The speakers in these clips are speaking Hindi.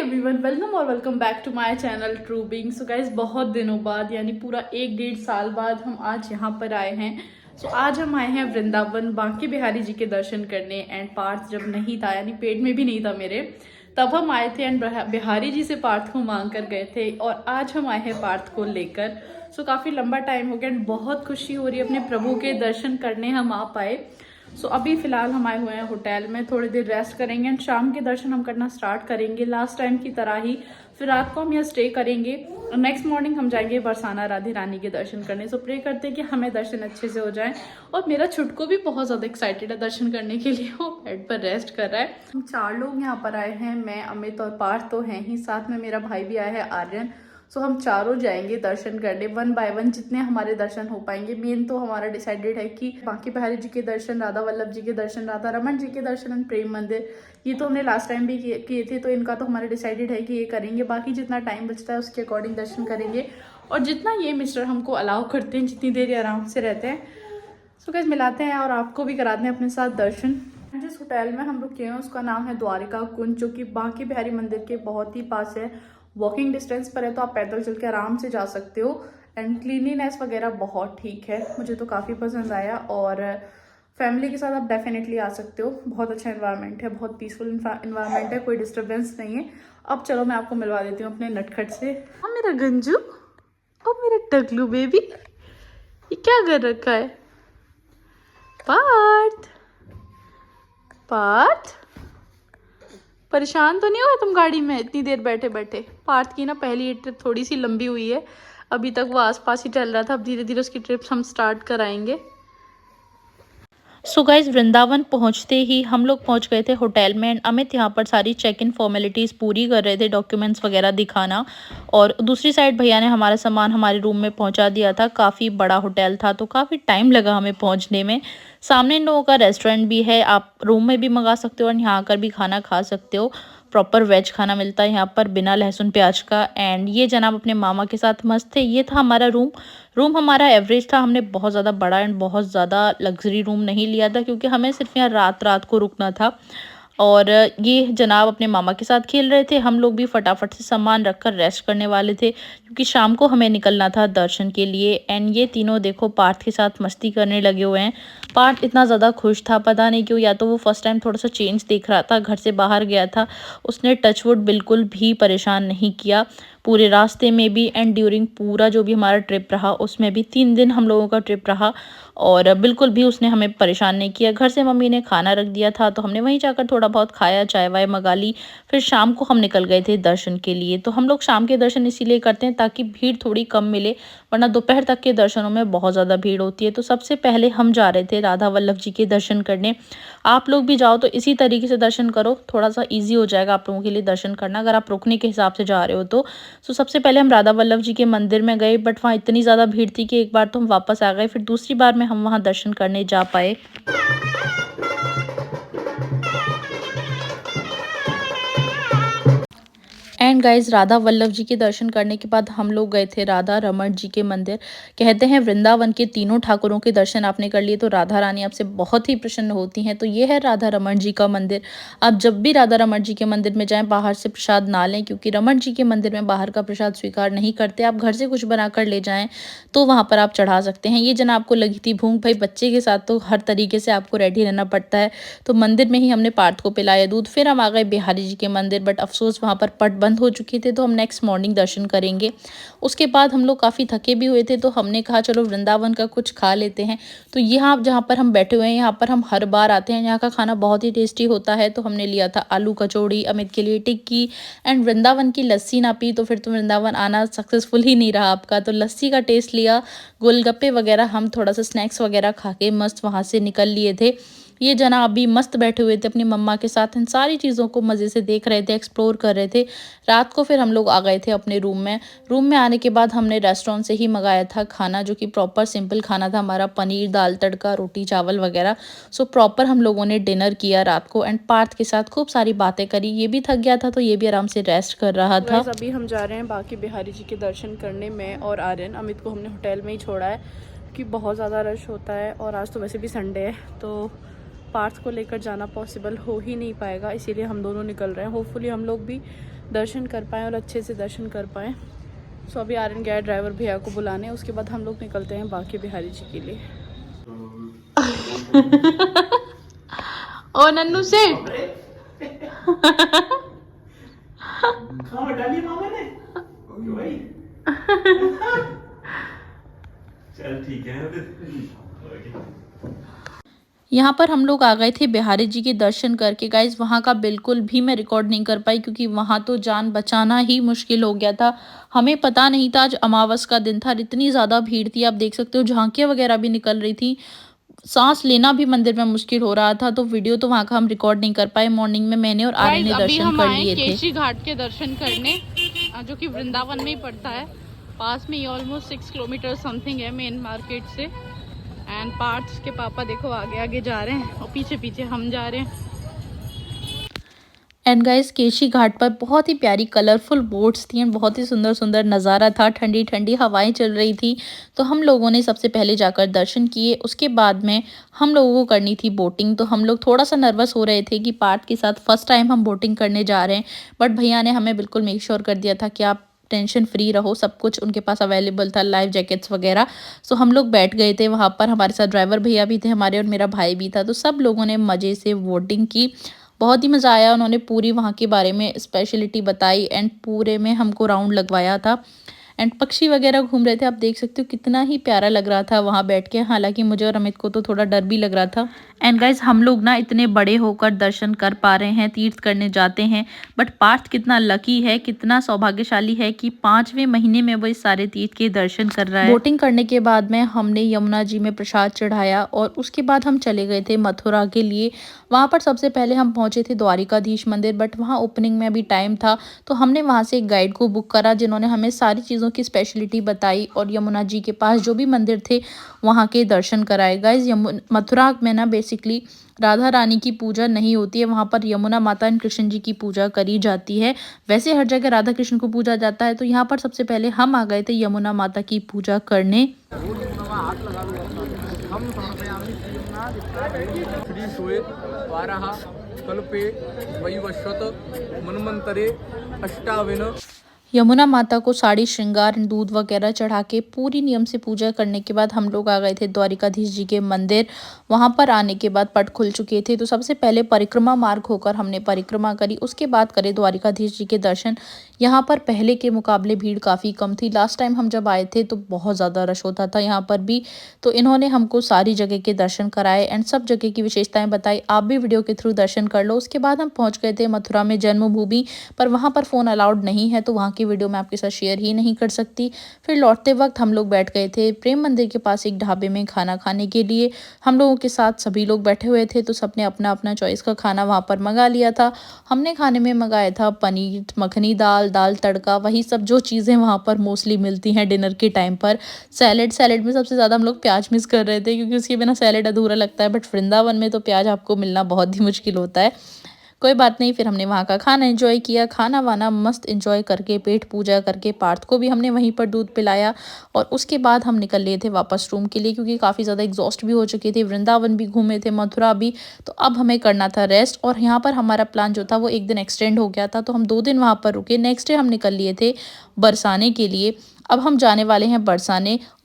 एवरीवन, वेलकम और welcome back to my channel True Being. So guys, बहुत दिनों बाद यानी पूरा 1-1.5 साल बाद हम आज यहाँ पर आए हैं। सो आज हम आए हैं वृंदावन बांके बिहारी जी के दर्शन करने। एंड पार्थ जब नहीं था, यानी पेट में भी नहीं था मेरे, तब हम आए थे एंड बिहारी जी से पार्थ को मांग कर गए थे। और आज हम आए हैं पार्थ को लेकर। सो काफ़ी लंबा टाइम हो गया एंड बहुत खुशी हो रही है, अपने प्रभु के दर्शन करने हम आ पाए। सो अभी फिलहाल हम आए हुए हैं होटल में, थोड़ी देर रेस्ट करेंगे एंड शाम के दर्शन हम करना स्टार्ट करेंगे लास्ट टाइम की तरह ही। फिर रात को हम यहाँ स्टे करेंगे और नेक्स्ट मॉर्निंग हम जाएंगे बरसाना राधे रानी के दर्शन करने। सो प्रे करते हैं कि हमें दर्शन अच्छे से हो जाए। और मेरा छुटको भी बहुत ज़्यादा एक्साइटेड है दर्शन करने के लिए, वो बेड पर रेस्ट कर रहा है। हम 4 लोग यहाँ पर आए हैं, मैं, अमित और पार्थ तो हैं ही, साथ में मेरा भाई भी आया है आर्यन। सो हम चारों जाएंगे दर्शन करने, 1 बाय 1 जितने हमारे दर्शन हो पाएंगे। मेन तो हमारा डिसाइडेड है कि बांके बिहारी जी के दर्शन, राधा वल्लभ जी के दर्शन, राधा रमन जी के दर्शन एंड प्रेम मंदिर, ये तो हमने लास्ट टाइम भी किए थे, तो इनका तो हमारा डिसाइडेड है कि ये करेंगे। बाकी जितना टाइम बचता है उसके अकॉर्डिंग दर्शन करेंगे और जितना ये मिस्टर हमको अलाउ करते हैं, जितनी देर ये आराम से रहते हैं। सो गाइस, मिलाते हैं और आपको भी कराते हैं अपने साथ दर्शन। जिस होटल में हम रुके हैं उसका नाम है द्वारिका कुंज, जो कि बांके बिहारी मंदिर के बहुत ही पास है। वॉकिंग डिस्टेंस पर है, तो आप पैदल चल के आराम से जा सकते हो। एंड क्लीनिनेस वगैरह बहुत ठीक है, मुझे तो काफ़ी पसंद आया। और फैमिली के साथ आप डेफिनेटली आ सकते हो, बहुत अच्छा इन्वायरमेंट है, बहुत पीसफुल इन्वायरमेंट है, कोई डिस्टर्बेंस नहीं है। अब चलो मैं आपको मिलवा देती हूँ अपने नटखट से। हाँ मेरा गंजू, ओ मेरा टगलू बेबी, ये क्या कर रखा है? पार्थ, पार्थ, परेशान तो नहीं हुआ तुम गाड़ी में इतनी देर बैठे बैठे? पार्थ की ना पहली ट्रिप थोड़ी सी लंबी हुई है, अभी तक वो आसपास ही चल रहा था, अब धीरे धीरे उसकी ट्रिप्स हम स्टार्ट कराएंगे। सो गाइज, वृंदावन पहुंचते ही हम लोग पहुंच गए थे होटल में एंड अमित यहाँ पर सारी चेक इन फॉर्मेलिटीज़ पूरी कर रहे थे, डॉक्यूमेंट्स वगैरह दिखाना। और दूसरी साइड भैया ने हमारा सामान हमारे रूम में पहुंचा दिया था। काफ़ी बड़ा होटल था तो काफ़ी टाइम लगा हमें पहुंचने में। सामने इन लोगों का रेस्टोरेंट भी है, आप रूम में भी मंगा सकते हो और यहाँ आकर भी खाना खा सकते हो। प्रॉपर वेज खाना मिलता है यहाँ पर बिना लहसुन प्याज का। एंड ये जनाब अपने मामा के साथ मस्त थे। ये था हमारा रूम हमारा एवरेज था, हमने बहुत ज़्यादा बड़ा एंड बहुत ज़्यादा लग्जरी रूम नहीं लिया था क्योंकि हमें सिर्फ यहाँ रात को रुकना था। और ये जनाब अपने मामा के साथ खेल रहे थे, हम लोग भी फटाफट से सामान रखकर रेस्ट करने वाले थे क्योंकि शाम को हमें निकलना था दर्शन के लिए। एंड ये तीनों देखो पार्थ के साथ मस्ती करने लगे हुए हैं। पार्थ इतना ज़्यादा खुश था, पता नहीं क्यों, या तो वो फर्स्ट टाइम थोड़ा सा चेंज देख रहा था, घर से बाहर गया था। उसने टचवुड बिल्कुल भी परेशान नहीं किया पूरे रास्ते में भी एंड ड्यूरिंग पूरा जो भी हमारा ट्रिप रहा उसमें भी। 3 दिन हम लोगों का ट्रिप रहा और बिल्कुल भी उसने हमें परेशान नहीं किया। घर से मम्मी ने खाना रख दिया था तो हमने वहीं जाकर थोड़ा बहुत खाया, चाय वाय मंगा ली। फिर शाम को हम निकल गए थे दर्शन के लिए। तो हम लोग शाम के दर्शन इसीलिए करते हैं ताकि भीड़ थोड़ी कम मिले, वरना दोपहर तक के दर्शनों में बहुत ज़्यादा भीड़ होती है। तो सबसे पहले हम जा रहे थे राधा वल्लभ जी के दर्शन करने। आप लोग भी जाओ तो इसी तरीके से दर्शन करो, थोड़ा सा ईजी हो जाएगा आप लोगों के लिए दर्शन करना अगर आप रुकने के हिसाब से जा रहे हो तो। सबसे पहले हम राधा वल्लभ जी के मंदिर में गए, बट वहाँ इतनी ज़्यादा भीड़ थी कि एक बार तो हम वापस आ गए, फिर दूसरी बार में हम वहाँ दर्शन करने जा पाए। एंड गाइज, राधा वल्लभ जी के दर्शन करने के बाद हम लोग गए थे राधा रमन जी के मंदिर। कहते हैं वृंदावन के तीनों ठाकुरों के दर्शन आपने कर लिए तो राधा रानी आपसे बहुत ही प्रसन्न होती हैं। तो ये है राधा रमन जी का मंदिर। आप जब भी राधा रमन जी के मंदिर में जाएं बाहर से प्रसाद ना लें, क्योंकि रमन जी के मंदिर में बाहर का प्रसाद स्वीकार नहीं करते। आप घर से कुछ बनाकर ले जाएं तो वहाँ पर आप चढ़ा सकते हैं। ये जना आपको लगी थी भूख, भाई बच्चे के साथ तो हर तरीके से आपको रेडी रहना पड़ता है। तो मंदिर में ही हमने पार्थ को पिलाया दूध। फिर हम आ गए बिहारी जी के मंदिर, बट अफसोस वहाँ पर पट बंद हो चुके थे, तो हम नेक्स्ट मॉर्निंग दर्शन करेंगे। उसके बाद हम लोग काफ़ी थके भी हुए थे तो हमने कहा चलो वृंदावन का कुछ खा लेते हैं। तो यहाँ जहाँ पर हम बैठे हुए हैं यहाँ पर हम हर बार आते हैं, यहाँ का खाना बहुत ही टेस्टी होता है। तो हमने लिया था आलू कचौड़ी, अमित के लिए टिक्की एंड वृंदावन की लस्सी ना पी तो फिर तो वृंदावन आना सक्सेसफुल ही नहीं रहा आपका। तो लस्सी का टेस्ट लिया, गोलगप्पे वगैरह, हम थोड़ा सा स्नैक्स वगैरह खा के मस्त वहाँ से निकल लिए थे। ये जना अभी मस्त बैठे हुए थे अपनी मम्मा के साथ, इन सारी चीज़ों को मज़े से देख रहे थे, एक्सप्लोर कर रहे थे। रात को फिर हम लोग आ गए थे अपने रूम में आने के बाद हमने रेस्टोरेंट से ही मंगाया था खाना, जो कि प्रॉपर सिंपल खाना था हमारा, पनीर, दाल तड़का, रोटी चावल वगैरह। सो प्रॉपर हम लोगों ने डिनर किया रात को एंड पार्थ के साथ खूब सारी बातें करी। ये भी थक गया था तो ये भी आराम से रेस्ट कर रहा था। अभी हम जा रहे हैं बांके बिहारी जी के दर्शन करने में और आर्यन, अमित को हमने होटल में ही छोड़ा है क्योंकि बहुत ज़्यादा रश होता है और आज तो वैसे भी संडे है, तो पार्थ को लेकर जाना पॉसिबल हो ही नहीं पाएगा, इसीलिए हम दोनों निकल रहे हैं। होपफुली हम लोग भी दर्शन कर पाएँ और अच्छे से दर्शन कर पाएँ। सो अभी आर्यन गया ड्राइवर भैया को बुलाने, उसके बाद हम लोग निकलते हैं बांके बिहारी जी के लिए। ओ नन्नू सेठ चल ठीक है। यहाँ पर हम लोग आ गए थे बिहारी जी के दर्शन करके। गाइज वहाँ का बिल्कुल भी मैं रिकॉर्ड नहीं कर पाई क्योंकि वहाँ तो जान बचाना ही मुश्किल हो गया था। हमें पता नहीं था आज अमावस का दिन था, इतनी ज़्यादा भीड़ थी। आप देख सकते हो झांकियाँ वगैरह भी निकल रही थी, सांस लेना भी मंदिर में मुश्किल हो रहा था। तो वीडियो तो वहाँ का हम रिकॉर्ड नहीं कर पाए। मॉर्निंग में मैंने और आर्यन ने दर्शन कर लिए थे। केशी घाट के दर्शन करने, जो कि वृंदावन में ही पड़ता है, पास में ही ऑलमोस्ट 6 किलोमीटर समथिंग है मेन मार्केट से। एंड पार्थ के पापा देखो आगे आगे जा रहे हैं और पीछे पीछे हम जा रहे हैं। एंड गाइस केशी घाट पर बहुत ही प्यारी कलरफुल बोट्स थी एंड बहुत ही सुंदर सुंदर नज़ारा था। ठंडी ठंडी हवाएं चल रही थी। तो हम लोगों ने सबसे पहले जाकर दर्शन किए, उसके बाद में हम लोगों को करनी थी बोटिंग। तो हम लोग थोड़ा सा नर्वस हो रहे थे कि पार्थ के साथ फर्स्ट टाइम हम बोटिंग करने जा रहे हैं, बट भैया ने हमें बिल्कुल मेक श्योर कर दिया था कि आप टेंशन फ्री रहो, सब कुछ उनके पास अवेलेबल था, लाइफ जैकेट्स वगैरह। सो हम लोग बैठ गए थे वहाँ पर। हमारे साथ ड्राइवर भैया भी थे हमारे और मेरा भाई भी था। तो सब लोगों ने मज़े से बोटिंग की, बहुत ही मज़ा आया। उन्होंने पूरी वहाँ के बारे में स्पेशलिटी बताई एंड पूरे में हमको राउंड लगवाया था। एंड पक्षी वगैरह घूम रहे थे, आप देख सकते हो कितना ही प्यारा लग रहा था वहाँ बैठ के। हालांकि मुझे और अमित को तो थोड़ा डर भी लग रहा था। एंड गाइज हम लोग ना इतने बड़े होकर दर्शन कर पा रहे हैं, तीर्थ करने जाते हैं, बट पार्थ कितना लकी है, कितना सौभाग्यशाली है कि 5वें महीने में वो इस सारे तीर्थ के दर्शन कर रहा है। बोटिंग करने के बाद में हमने यमुना जी में प्रसाद चढ़ाया और उसके बाद हम चले गए थे मथुरा के लिए। वहाँ पर सबसे पहले हम पहुँचे थे द्वारिकाधीश मंदिर, बट वहाँ ओपनिंग में अभी टाइम था तो हमने वहाँ से एक गाइड को बुक करा जिन्होंने हमें सारी चीज़ों की स्पेशलिटी बताई और यमुना जी के पास जो भी मंदिर थे वहाँ के दर्शन कराए। गाइज मथुरा में ना बेसिकली राधा रानी की पूजा नहीं होती है, वहाँ पर यमुना माता एंड कृष्ण जी की पूजा करी जाती है। वैसे हर जगह राधा कृष्ण को पूजा जाता है, तो यहाँ पर सबसे पहले हम आ गए थे यमुना माता की पूजा करने। कल्पे वैवस्वत मन्वंतरे अष्टाविन। यमुना माता को साड़ी श्रृंगार दूध वगैरह चढ़ा के पूरी नियम से पूजा करने के बाद हम लोग आ गए थे द्वारिकाधीश जी के मंदिर। वहां पर आने के बाद पट खुल चुके थे, तो सबसे पहले परिक्रमा मार्ग होकर हमने परिक्रमा करी, उसके बाद करे द्वारिकाधीश जी के दर्शन। यहाँ पर पहले के मुकाबले भीड़ काफ़ी कम थी। लास्ट टाइम हम जब आए थे तो बहुत ज़्यादा रश होता था यहाँ पर भी। तो इन्होंने हमको सारी जगह के दर्शन कराए एंड सब जगह की विशेषताएं बताई। आप भी वीडियो के थ्रू दर्शन कर लो। उसके बाद हम पहुँच गए थे मथुरा में जन्मभूमि, पर वहाँ पर फ़ोन अलाउड नहीं है, तो वहाँ की वीडियो मैं आपके साथ शेयर ही नहीं कर सकती। फिर लौटते वक्त हम लोग बैठ गए थे प्रेम मंदिर के पास एक ढाबे में खाना खाने के लिए। हम लोगों के साथ सभी लोग बैठे हुए थे, तो सबने अपना अपना चॉइस का खाना वहाँ पर मंगा लिया था। हमने खाने में मंगाया था पनीर मखनी, दाल तड़का, वही सब जो चीज़ें वहाँ पर मोस्टली मिलती हैं डिनर के टाइम पर। सैलेड में सबसे ज़्यादा हम लोग प्याज मिस कर रहे थे क्योंकि उसके बिना सैलेड अधूरा लगता है, बट वृंदावन में तो प्याज आपको मिलना बहुत ही मुश्किल होता है। कोई बात नहीं, फिर हमने वहाँ का खाना एंजॉय किया, खाना वाना मस्त एंजॉय करके पेट पूजा करके पार्थ को भी हमने वहीं पर दूध पिलाया और उसके बाद हम निकल लिए थे वापस रूम के लिए क्योंकि काफ़ी ज़्यादा एग्जॉस्ट भी हो चुके थे। वृंदावन भी घूमे थे, मथुरा भी, तो अब हमें करना था रेस्ट। और यहाँ पर हमारा प्लान जो था वो एक दिन एक्सटेंड हो गया था, तो हम 2 दिन वहाँ पर रुके। नेक्स्ट डे हम निकल लिए थे बरसाने के लिए। अब हम जाने वाले हैं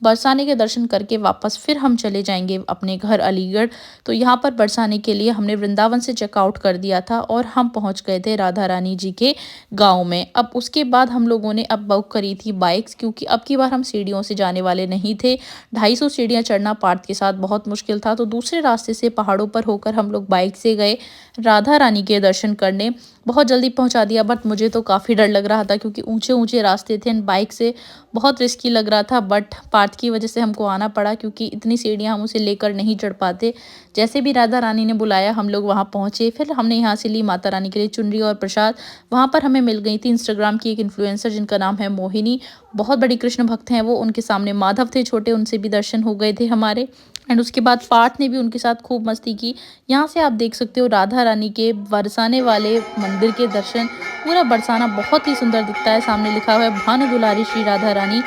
बरसाने के दर्शन करके वापस फिर हम चले जाएंगे अपने घर अलीगढ़। तो यहाँ पर बरसाने के लिए हमने वृंदावन से चेकआउट कर दिया था और हम पहुँच गए थे राधा रानी जी के गांव में। अब उसके बाद हम लोगों ने अब बुक करी थी बाइक्स, क्योंकि अब की बार हम सीढ़ियों से जाने वाले नहीं थे। 250 सीढ़ियाँ चढ़ना पार्थ के साथ बहुत मुश्किल था, तो दूसरे रास्ते से पहाड़ों पर होकर हम लोग बाइक से गए राधा रानी के दर्शन करने। बहुत जल्दी पहुंचा दिया, बट मुझे तो काफ़ी डर लग रहा था क्योंकि ऊंचे ऊंचे रास्ते थे, बाइक से बहुत रिस्की लग रहा था। बट पार्थ की वजह से हमको आना पड़ा क्योंकि इतनी सीढ़ियाँ हम उसे लेकर नहीं चढ़ पाते। जैसे भी राधा रानी ने बुलाया हम लोग वहाँ पहुँचे। फिर हमने यहाँ से ली माता रानी के लिए चुनरी और प्रसाद। वहाँ पर हमें मिल गई थी इंस्टाग्राम की एक इन्फ्लुएंसर जिनका नाम है मोहिनी, बहुत बड़ी कृष्ण भक्त हैं वो। उनके सामने माधव थे छोटे, उनसे भी दर्शन हो गए थे हमारे। एंड उसके बाद पार्थ ने भी उनके साथ खूब मस्ती की। यहाँ से आप देख सकते हो राधा रानी के बरसाने वाले मंदिर के दर्शन। पूरा बरसाना बहुत ही सुंदर दिखता है, सामने लिखा हुआ है भानु दुलारी श्री राधा रानी।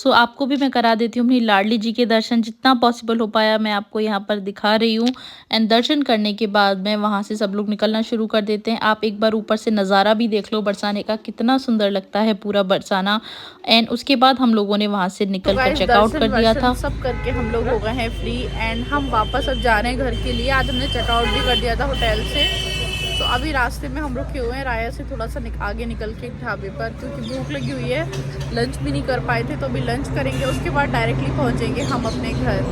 सो आपको भी मैं करा देती हूँ अपनी लाडली जी के दर्शन, जितना पॉसिबल हो पाया मैं आपको यहाँ पर दिखा रही हूँ। एंड दर्शन करने के बाद में वहाँ से सब लोग निकलना शुरू कर देते हैं। आप एक बार ऊपर से नज़ारा भी देख लो बरसाने का, कितना सुंदर लगता है पूरा बरसाना। एंड उसके बाद हम लोगों ने वहाँ से निकल कर चेकआउट कर दिया था। सब करके हम लोग हो गए हैं फ्री एंड हम वापस अब जा रहे हैं घर के लिए। आज हमने चेकआउट भी कर दिया था होटल से। तो अभी रास्ते में हम रुके हुए हैं राया से थोड़ा सा आगे निकल के ढाबे पर, क्योंकि भूख लगी हुई है। लंच भी नहीं कर पाए थे तो अभी लंच करेंगे, उसके बाद डायरेक्टली पहुंचेंगे हम अपने घर।